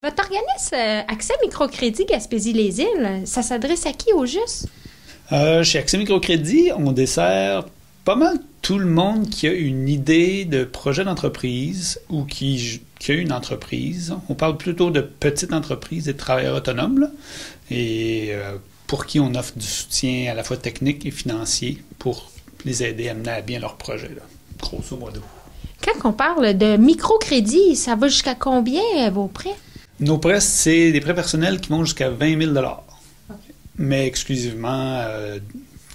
Votre organisme Accès Microcrédit Gaspésie-les-Îles, ça s'adresse à qui au juste? Chez Accès Microcrédit, on dessert pas mal tout le monde qui a une idée de projet d'entreprise ou qui a une entreprise. On parle plutôt de petites entreprises et de travailleurs autonomes, là, et pour qui on offre du soutien à la fois technique et financier pour les aider à mener à bien leur projet, là, grosso modo. Quand on parle de microcrédit, ça va jusqu'à combien vos prêts? Nos prêts, c'est des prêts personnels qui vont jusqu'à 20 000 $, Okay. mais exclusivement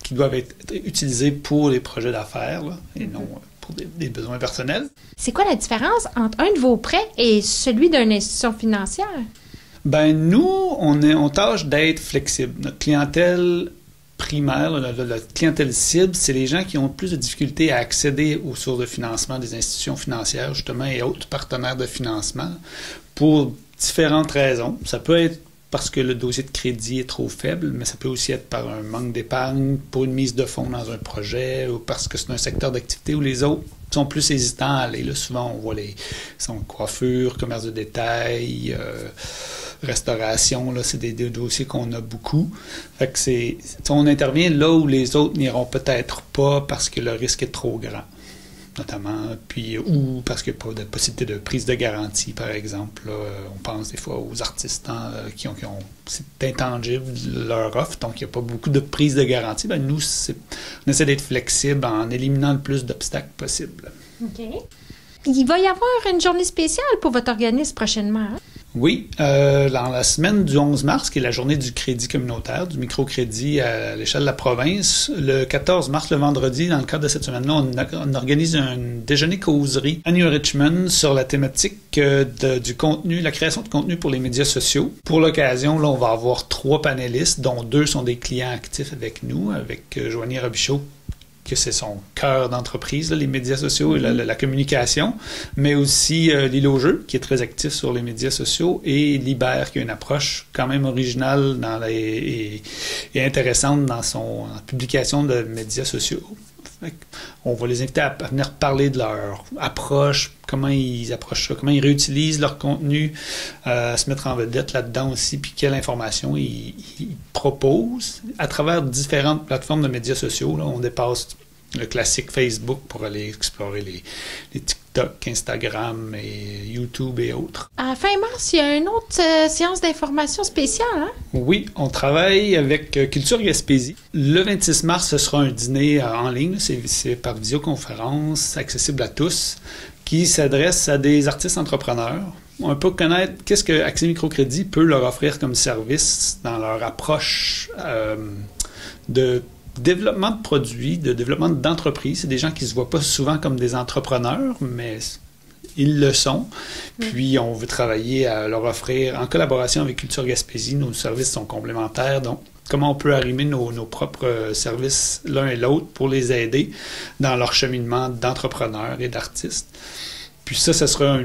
qui doivent être utilisés pour les projets d'affaires là, et non pour des besoins personnels. C'est quoi la différence entre un de vos prêts et celui d'une institution financière? Ben nous, on tâche d'être flexible. Notre clientèle primaire, la clientèle cible, c'est les gens qui ont le plus de difficultés à accéder aux sources de financement des institutions financières, justement, et autres partenaires de financement, pour différentes raisons. Ça peut être parce que le dossier de crédit est trop faible, mais ça peut aussi être par un manque d'épargne, pour une mise de fonds dans un projet, ou parce que c'est un secteur d'activité où les autres sont plus hésitants à aller. Là, souvent, on voit coiffure, commerce de détail, restauration, là, c'est des dossiers qu'on a beaucoup. Fait que on intervient là où les autres n'iront peut-être pas parce que le risque est trop grand, notamment, puis ou parce qu'il n'y a pas de possibilité de prise de garantie, par exemple. Là, on pense des fois aux artistes qui ont c'est intangible leur offre, donc il n'y a pas beaucoup de prise de garantie. Ben, nous, on essaie d'être flexible en éliminant le plus d'obstacles possible. OK. Il va y avoir une journée spéciale pour votre organisme prochainement, hein? Oui, dans la semaine du 11 mars, qui est la journée du crédit communautaire, du microcrédit à l'échelle de la province, le 14 mars, le vendredi, dans le cadre de cette semaine-là, on organise un déjeuner-causerie à New Richmond sur la thématique du contenu, la création de contenu pour les médias sociaux. Pour l'occasion, là, on va avoir 3 panélistes, dont 2 sont des clients actifs avec nous, avec Joanie Robichaud, que c'est son cœur d'entreprise, là, les médias sociaux et la communication, mais aussi L'île aux jeux, qui est très actif sur les médias sociaux, et Libère, qui a une approche quand même originale et intéressante dans son publication de médias sociaux. On va les inviter à venir parler de leur approche, comment ils approchent ça, comment ils réutilisent leur contenu, se mettre en vedette là-dedans aussi, puis quelle information ils proposent à travers différentes plateformes de médias sociaux. Là, on dépasse le classique Facebook pour aller explorer les TikTok, Instagram et YouTube et autres. À fin mars, il y a une autre séance d'information spéciale, hein? Oui, on travaille avec Culture Gaspésie. Le 26 mars, ce sera un dîner en ligne. C'est par visioconférence, accessible à tous, qui s'adresse à des artistes entrepreneurs. On peut connaître qu'est-ce que Accès Microcrédit peut leur offrir comme service dans leur approche de développement de produits, de développement d'entreprises. C'est des gens qui ne se voient pas souvent comme des entrepreneurs, mais ils le sont. Puis, on veut travailler à leur offrir, en collaboration avec Culture Gaspésie, nos services sont complémentaires. Donc, comment on peut arrimer nos propres services l'un et l'autre pour les aider dans leur cheminement d'entrepreneurs et d'artistes. Puis ça sera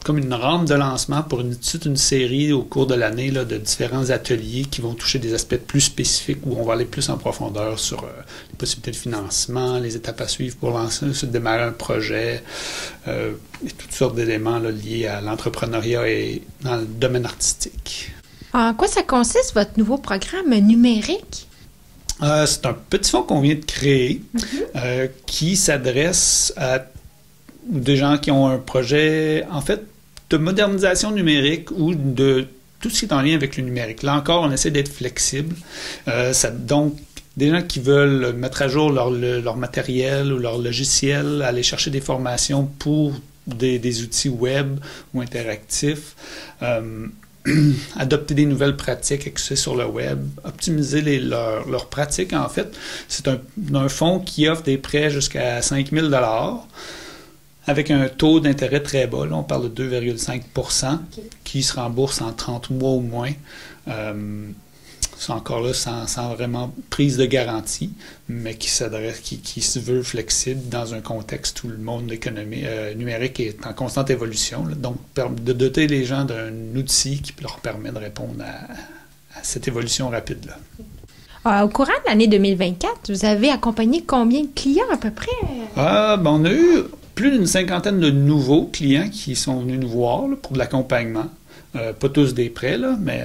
comme une rampe de lancement pour toute une série au cours de l'année là, de différents ateliers qui vont toucher des aspects plus spécifiques où on va aller plus en profondeur sur les possibilités de financement, les étapes à suivre pour démarrer un projet, et toutes sortes d'éléments là, liés à l'entrepreneuriat et dans le domaine artistique. En quoi ça consiste, votre nouveau programme numérique? C'est un petit fonds qu'on vient de créer qui s'adresse à des gens qui ont un projet, en fait, de modernisation numérique ou de tout ce qui est en lien avec le numérique. Là encore, on essaie d'être flexible. Donc, des gens qui veulent mettre à jour leur matériel ou leur logiciel, aller chercher des formations pour des outils web ou interactifs, adopter des nouvelles pratiques axées sur le web, optimiser leurs pratiques, en fait. C'est un fonds qui offre des prêts jusqu'à 5 000 $ avec un taux d'intérêt très bas. Là, on parle de 2,5 %, qui se rembourse en 30 mois ou moins. C'est encore là sans vraiment prise de garantie, mais qui se veut flexible dans un contexte où le monde numérique est en constante évolution. Là. Donc, de doter les gens d'un outil qui leur permet de répondre à cette évolution rapide-là. Au courant de l'année 2024, vous avez accompagné combien de clients à peu près? On a eu plus d'une 50aine de nouveaux clients qui sont venus nous voir là, pour de l'accompagnement. Pas tous des prêts, là, mais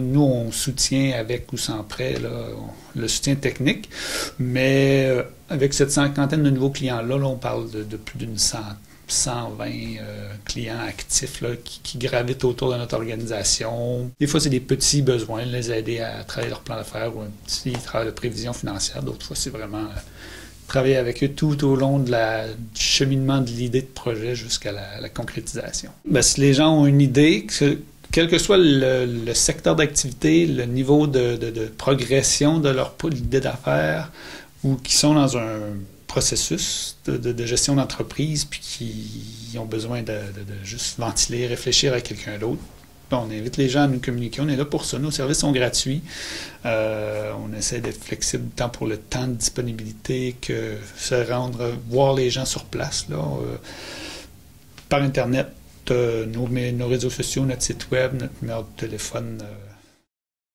nous, on soutient avec ou sans prêt là, le soutien technique. Mais avec cette cinquantaine de nouveaux clients-là, là, on parle de plus d'une 120 clients actifs là, qui gravitent autour de notre organisation. Des fois, c'est des petits besoins, les aider à travailler leur plan d'affaires ou un petit travail de prévision financière. D'autres fois, c'est vraiment travailler avec eux tout au long du cheminement de l'idée de projet jusqu'à la concrétisation. Ben, si les gens ont une idée, quel que soit le secteur d'activité, le niveau de progression de leur idée d'affaires, ou qui sont dans un processus de gestion d'entreprise, puis qui ont besoin de juste ventiler, réfléchir à quelqu'un d'autre, on invite les gens à nous communiquer. On est là pour ça. Nos services sont gratuits. On essaie d'être flexible tant pour le temps de disponibilité que se rendre, voir les gens sur place. Là, par Internet, nos réseaux sociaux, notre site web, notre numéro de téléphone.